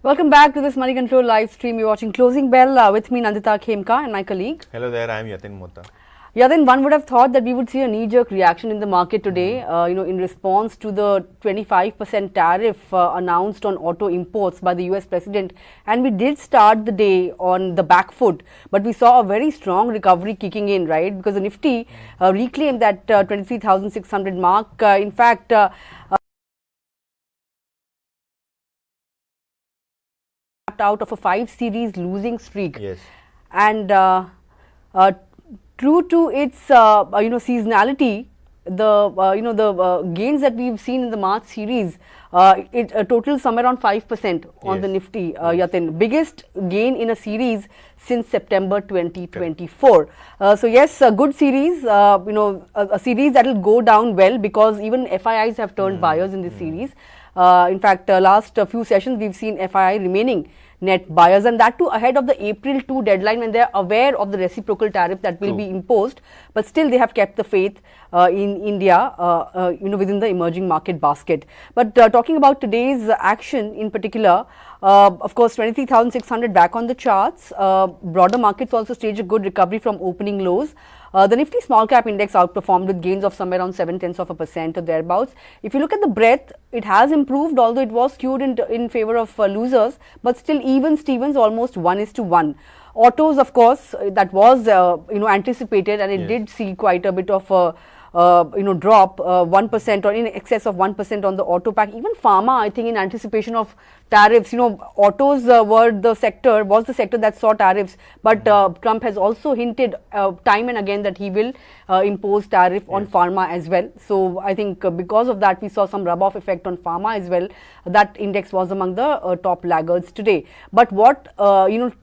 Welcome back to this Money Control live stream. You're watching Closing Bell with me, Nandita Khemka, and my colleague. Hello there, I am Yatin Mota. Yatin, one would have thought that we would see a knee-jerk reaction in the market today, in response to the 25% tariff announced on auto imports by the US President. And we did start the day on the back foot, but we saw a very strong recovery kicking in, right? Because the Nifty reclaimed that 23,600 mark. In fact, out of a 5 series losing streak. Yes. And true to its seasonality, the gains that we've seen in the March series, it totals somewhere around 5% on the Nifty, Yatin. Biggest gain in a series since September 2024. So yes, a good series, a series that will go down well because even FIIs have turned buyers in this series. In fact, last few sessions we've seen FII remaining net buyers, and that too ahead of the April 2 deadline when they are aware of the reciprocal tariff that will be imposed, but still they have kept the faith in India, within the emerging market basket. But talking about today's action in particular, of course 23,600 back on the charts. Broader markets also staged a good recovery from opening lows. The Nifty small cap index outperformed with gains of somewhere around 0.7% or thereabouts. If you look at the breadth, it has improved, although it was skewed in favor of losers, but still even Stevens almost 1:1. Autos, of course, that was anticipated, and it did see quite a bit of drop, 1% or in excess of 1% on the auto pack. Even Pharma, I think, in anticipation of tariffs, autos was the sector that saw tariffs, but Trump has also hinted time and again that he will impose tariff on Pharma as well. So I think because of that, we saw some rub-off effect on Pharma as well. That index was among the top laggards today. But what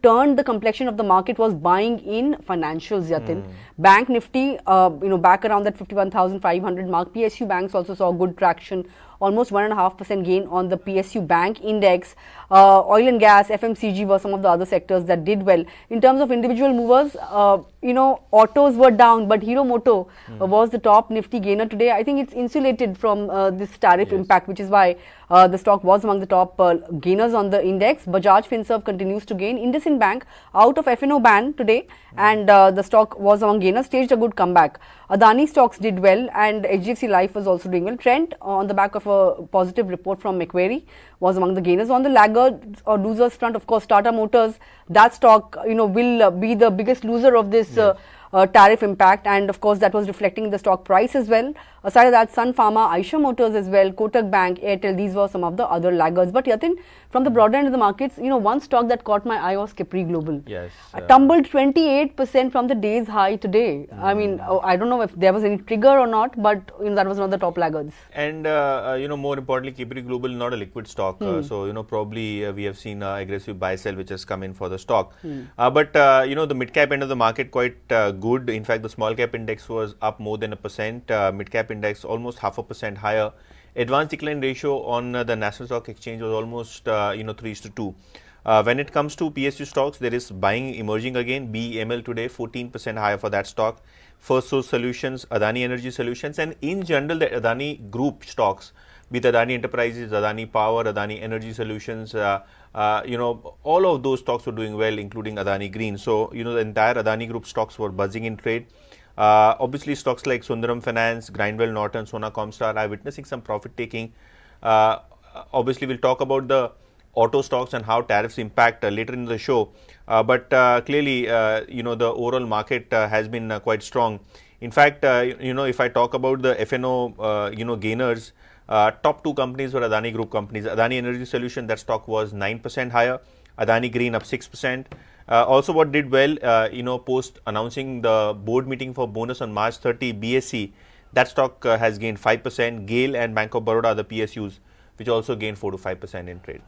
turned the complexion of the market was buying in financials, Yatin. Bank Nifty, back around that 51,500 mark. PSU banks also saw good traction, almost 1.5% gain on the PSU bank index. Oil and gas, FMCG were some of the other sectors that did well. In terms of individual movers, autos were down, but Hero Moto was the top Nifty gainer today. I think it's insulated from this tariff impact, which is why the stock was among the top gainers on the index. Bajaj Finserv continues to gain. IndusInd Bank out of F&O ban today, and the stock was among gainers, staged a good comeback. Adani stocks did well, and HDFC Life was also doing well. Trent, on the back of a positive report from Macquarie, was among the gainers. On the laggards or losers front, of course, Tata Motors, that stock will be the biggest loser of this tariff impact, and of course that was reflecting in the stock price as well. Aside of that, Sun Pharma, Eicher Motors as well, Kotak Bank, Airtel, these were some of the other laggards. But Yatin, from the broader end of the markets, one stock that caught my eye was Capri Global. Yes. Tumbled 28% from the day's high today. I mean, I don't know if there was any trigger or not, but that was one of the top laggards. And more importantly, Capri Global not a liquid stock, so probably we have seen aggressive buy sell which has come in for the stock. But the mid cap end of the market quite good. In fact, the small cap index was up more than 1%. Mid cap index almost 0.5% higher. Advanced decline ratio on the National Stock Exchange was almost 3:2. When it comes to PSU stocks, there is buying emerging again. BEML today 14% higher for that stock. First Source Solutions, Adani Energy Solutions, and in general the Adani Group stocks, with Adani Enterprises, Adani Power, Adani Energy Solutions, all of those stocks were doing well, including Adani Green. So the entire Adani Group stocks were buzzing in trade. Obviously, stocks like Sundaram Finance, Grindwell Norton, Sona Comstar are witnessing some profit taking. Obviously, we'll talk about the auto stocks and how tariffs impact later in the show. But clearly, the overall market has been quite strong. In fact, if I talk about the F&O, gainers, top two companies were Adani Group companies. Adani Energy Solution, that stock was 9% higher. Adani Green up 6%. Also, what did well, post announcing the board meeting for bonus on March 30, BSE, that stock has gained 5%. GAIL and Bank of Baroda, the PSUs, which also gained 4 to 5% in trade.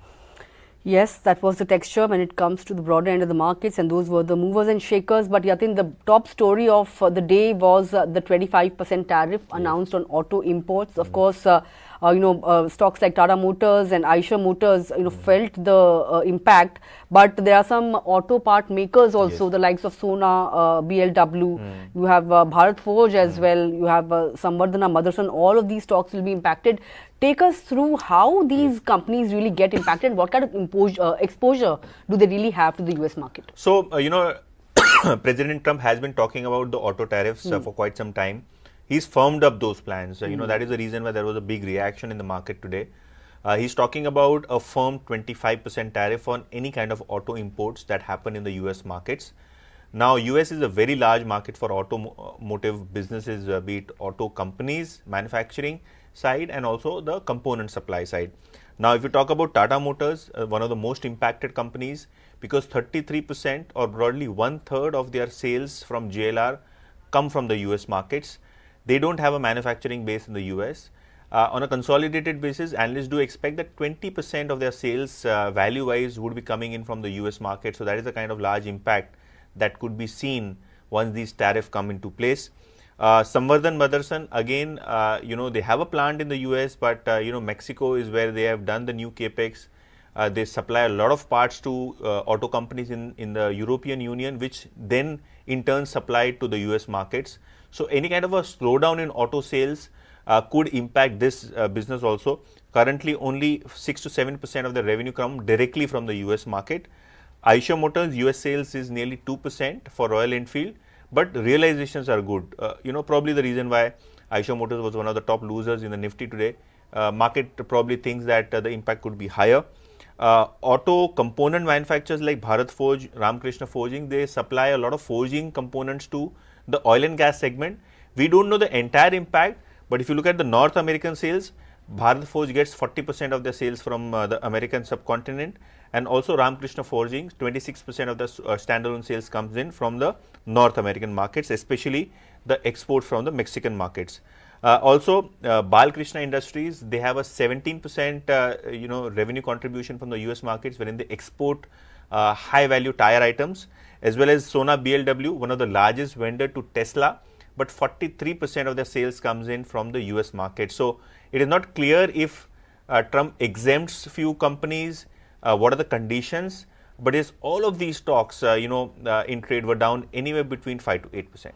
Yes, that was the texture when it comes to the broader end of the markets, and those were the movers and shakers. But Yatin, the top story of the day was the 25% tariff announced on auto imports. Of course, stocks like Tata Motors and Eicher Motors, felt the impact. But there are some auto part makers also, the likes of Sona, BLW. You have Bharat Forge as well. You have Samvardhana, Motherson. All of these stocks will be impacted. Take us through how these companies really get impacted, what kind of exposure do they really have to the US market? So, President Trump has been talking about the auto tariffs for quite some time. He's firmed up those plans. That is the reason why there was a big reaction in the market today. He's talking about a firm 25% tariff on any kind of auto imports that happen in the US markets. Now, US is a very large market for automotive businesses, be it auto companies, manufacturing side, and also the component supply side. Now, if you talk about Tata Motors, one of the most impacted companies, because 33% or broadly 1/3 of their sales from JLR come from the US markets. They don't have a manufacturing base in the US. On a consolidated basis, analysts do expect that 20% of their sales value-wise would be coming in from the US market. So that is the kind of large impact that could be seen once these tariffs come into place. Samvardhan Motherson, again, they have a plant in the US, but Mexico is where they have done the new capex. They supply a lot of parts to auto companies in the European Union, which then in turn supply to the US markets. So any kind of a slowdown in auto sales could impact this business also. Currently, only 6 to 7% of the revenue come directly from the US market. Eicher Motors US sales is nearly 2% for Royal Enfield, but realizations are good. Probably the reason why Eicher Motors was one of the top losers in the Nifty today. Market probably thinks that the impact could be higher. Auto component manufacturers like Bharat Forge, Ramkrishna Forging, they supply a lot of forging components to the oil and gas segment. We don't know the entire impact, but if you look at the North American sales, Bharat Forge gets 40% of their sales from the American subcontinent, and also Ramkrishna Forging, 26% of the standalone sales comes in from the North American markets, especially the export from the Mexican markets. Also, Balkrishna Industries, they have a 17% revenue contribution from the US markets, wherein they export high value tire items, as well as Sona BLW, one of the largest vendor to Tesla, but 43% of their sales comes in from the US market. So it is not clear if Trump exempts few companies, what are the conditions, but is all of these stocks in trade were down anywhere between 5 to 8%.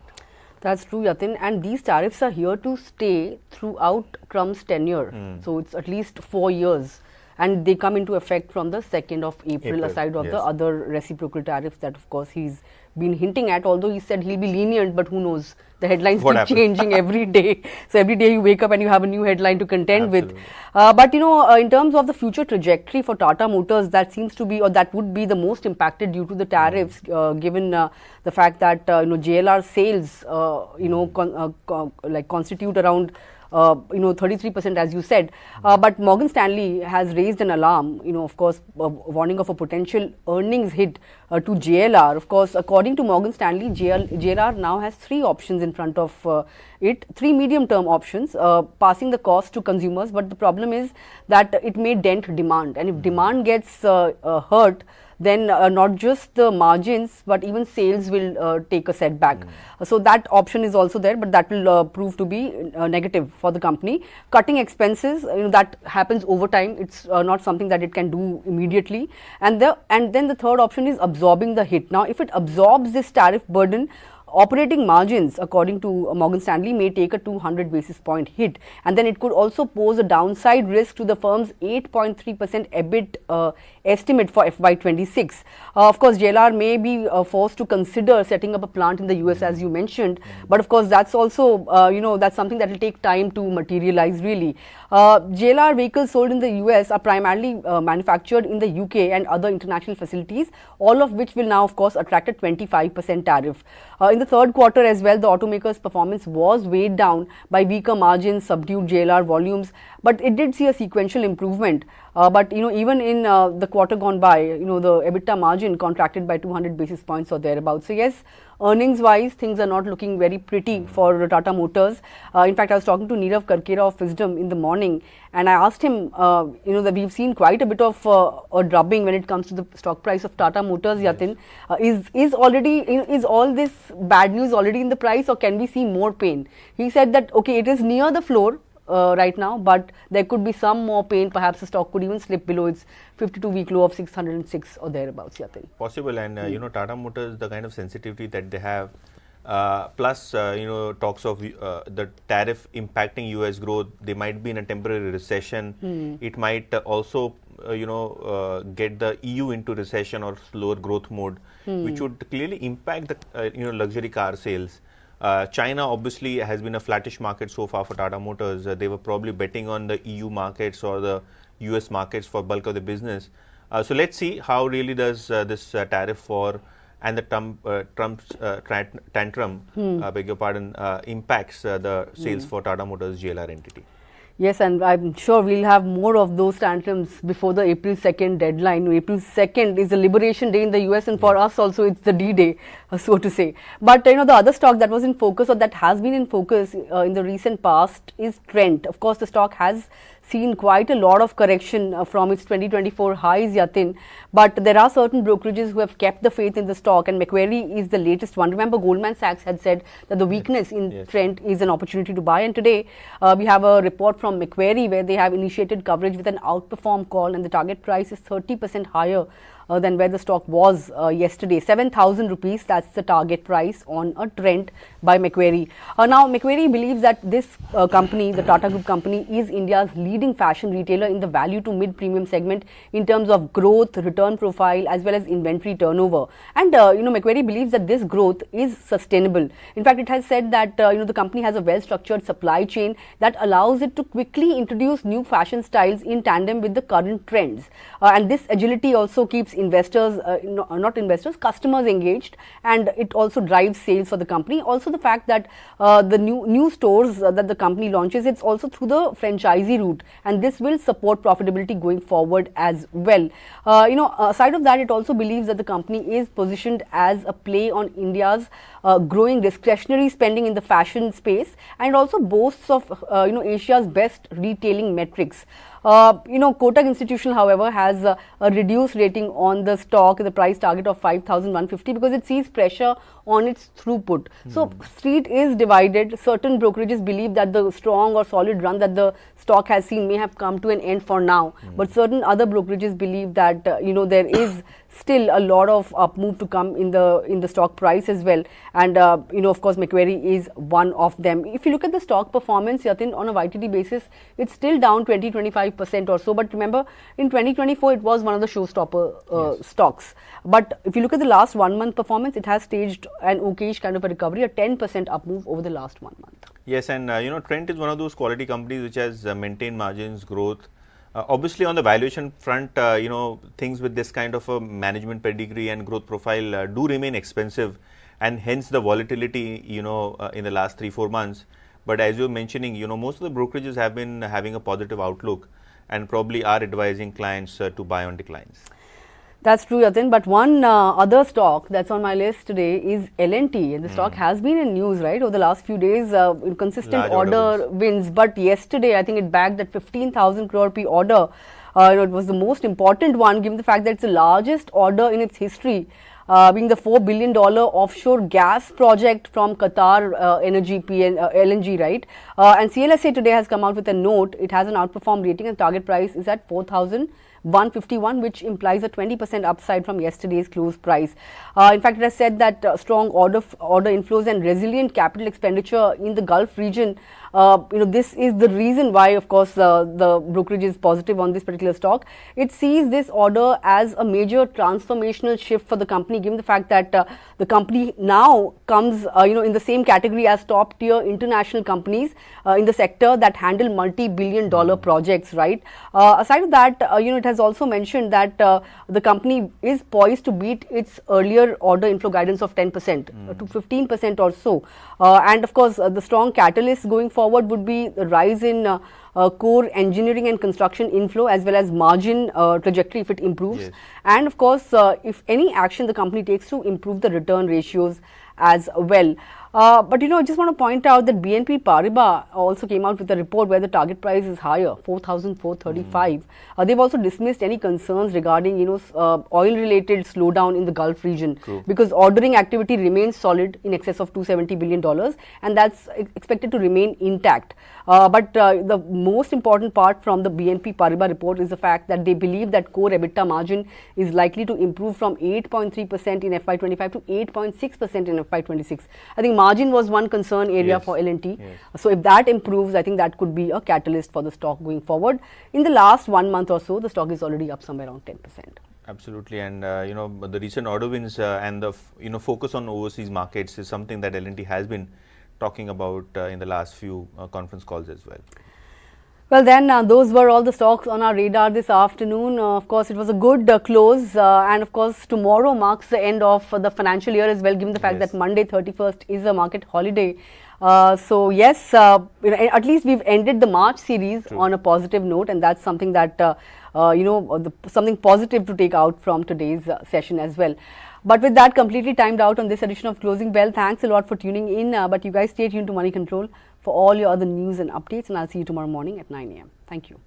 That's true, Yatin, and these tariffs are here to stay throughout Trump's tenure. So it's at least 4 years, and they come into effect from the 2nd of April, aside of the other reciprocal tariffs that of course he's been hinting at, although he said he'll be lenient, but who knows, the headlines keep changing every day. So every day you wake up and you have a new headline to contend with. But in terms of the future trajectory for Tata Motors, that seems to be, or that would be the most impacted due to the tariffs, given the fact that JLR sales constitute around 33%, as you said, but Morgan Stanley has raised an alarm, of course, warning of a potential earnings hit to JLR. Of course, according to Morgan Stanley, JLR now has 3 options in front of it, 3 medium-term options, passing the cost to consumers. But the problem is that it may dent demand, and if demand gets hurt, then not just the margins, but even sales will take a setback. So that option is also there, but that will prove to be negative for the company. Cutting expenses, that happens over time. It's not something that it can do immediately. And then the third option is absorbing the hit. Now, if it absorbs this tariff burden, operating margins, according to Morgan Stanley, may take a 200 basis point hit, and then it could also pose a downside risk to the firm's 8.3% EBIT estimate for FY26. Of course, JLR may be forced to consider setting up a plant in the US, as you mentioned, but of course that's also that's something that will take time to materialize really. JLR vehicles sold in the US are primarily manufactured in the UK and other international facilities, all of which will now of course attract a 25% tariff. In the third quarter as well, the automaker's performance was weighed down by weaker margins, subdued JLR volumes, but it did see a sequential improvement. But even in the quarter gone by, the EBITDA margin contracted by 200 basis points or thereabouts. So yes, earnings wise, things are not looking very pretty for Tata Motors. In fact, I was talking to Nirav Karkera of Wisdom in the morning, and I asked him, that we've seen quite a bit of a drubbing when it comes to the stock price of Tata Motors, Yatin. Is all this bad news already in the price, or can we see more pain? He said that, okay, it is near the floor right now, but there could be some more pain. Perhaps the stock could even slip below its 52-week low of 606 or thereabouts, Yatin. Possible, and Tata Motors, the kind of sensitivity that they have, plus talks of the tariff impacting US growth, they might be in a temporary recession. It might also get the EU into recession or slower growth mode, which would clearly impact the luxury car sales. China obviously has been a flattish market so far for Tata Motors. They were probably betting on the EU markets or the US markets for bulk of the business. So let's see how really does this tariff war and the Trump's tantrum, beg your pardon, impacts the sales for Tata Motors JLR entity. Yes, and I'm sure we'll have more of those tantrums before the April 2nd deadline. April 2nd is the Liberation Day in the US, and for us also it's the D-Day, so to say. But the other stock that was in focus, or that has been in focus in the recent past, is Trent. Of course, the stock has seen quite a lot of correction from its 2024 highs, Yatin. But there are certain brokerages who have kept the faith in the stock, and Macquarie is the latest one. Remember, Goldman Sachs had said that the weakness in Trent is an opportunity to buy. And today, we have a report from Macquarie where they have initiated coverage with an outperform call, and the target price is 30% higher than where the stock was yesterday. 7,000 rupees, that's the target price on a Trent by Macquarie. Now, Macquarie believes that this company, the Tata Group company, is India's leading fashion retailer in the value to mid-premium segment in terms of growth, return profile, as well as inventory turnover. And, Macquarie believes that this growth is sustainable. In fact, it has said that, the company has a well-structured supply chain that allows it to quickly introduce new fashion styles in tandem with the current trends. And this agility also keeps investors, customers engaged, and it also drives sales for the company. Also, the fact that the new stores that the company launches, it's also through the franchisee route, and this will support profitability going forward as well. Aside of that, it also believes that the company is positioned as a play on India's growing discretionary spending in the fashion space, and also boasts of Asia's best retailing metrics. Kotak Institutional, however, has a reduced rating on the stock, the price target of 5,150, because it sees pressure on its throughput. So, street is divided. Certain brokerages believe that the strong or solid run that the stock has seen may have come to an end for now. But certain other brokerages believe that, there is still a lot of up move to come in the stock price as well. And, of course, Macquarie is one of them. If you look at the stock performance, Yatin, on a YTD basis, it's still down 20-25% or so. But remember, in 2024, it was one of the showstopper stocks. But if you look at the last 1 month performance, it has staged an okayish kind of a recovery, a 10% up move over the last 1 month. Yes, and Trent is one of those quality companies which has maintained margins, growth. Obviously, on the valuation front, things with this kind of a management pedigree and growth profile do remain expensive, and hence the volatility, in the last 3-4 months. But as you're mentioning, most of the brokerages have been having a positive outlook and probably are advising clients to buy on declines. That's true, Yatin. But one other stock that's on my list today is L&T, and the stock has been in news, right, over the last few days, consistent order wins. But yesterday, I think it bagged that 15,000 crore rupee order. It was the most important one, given the fact that it's the largest order in its history, being the $4 billion offshore gas project from Qatar Energy LNG, right? And CLSA today has come out with a note. It has an outperform rating, and target price is at 4,151, which implies a 20% upside from yesterday's close price. In fact, it has said that strong order inflows and resilient capital expenditure in the Gulf region, this is the reason why, of course, the brokerage is positive on this particular stock. It sees this order as a major transformational shift for the company, given the fact that the company now comes, in the same category as top tier international companies in the sector that handle multi-billion-dollar projects, right? Aside of that, it has also mentioned that the company is poised to beat its earlier order inflow guidance of 10% to 15% or so. And of course, the strong catalyst going forward would be the rise in core engineering and construction inflow, as well as margin trajectory if it improves. Yes. And of course, if any action the company takes to improve the return ratios as well. But I just want to point out that BNP Paribas also came out with a report where the target price is higher, 4,435. They've also dismissed any concerns regarding, oil-related slowdown in the Gulf region. True. Because ordering activity remains solid in excess of $270 billion, and that's expected to remain intact. But the most important part from the BNP Paribas report is the fact that they believe that core EBITDA margin is likely to improve from 8.3% in FY25 to 8.6% in FY26. I think margin was one concern area for L&T. So if that improves, I think that could be a catalyst for the stock going forward. In the last 1 month or so, the stock is already up somewhere around 10%. Absolutely, and the recent order wins and the focus on overseas markets is something that L&T has been talking about in the last few conference calls as well. Well then, those were all the stocks on our radar this afternoon. Of course, it was a good close, and of course, tomorrow marks the end of the financial year as well, given the fact that Monday 31st is a market holiday. So yes, at least we've ended the March series on a positive note, and that's something that something positive to take out from today's session as well. But with that completely timed out on this edition of Closing Bell, thanks a lot for tuning in. But you guys stay tuned to Money Control for all your other news and updates, and I'll see you tomorrow morning at 9 a.m. Thank you.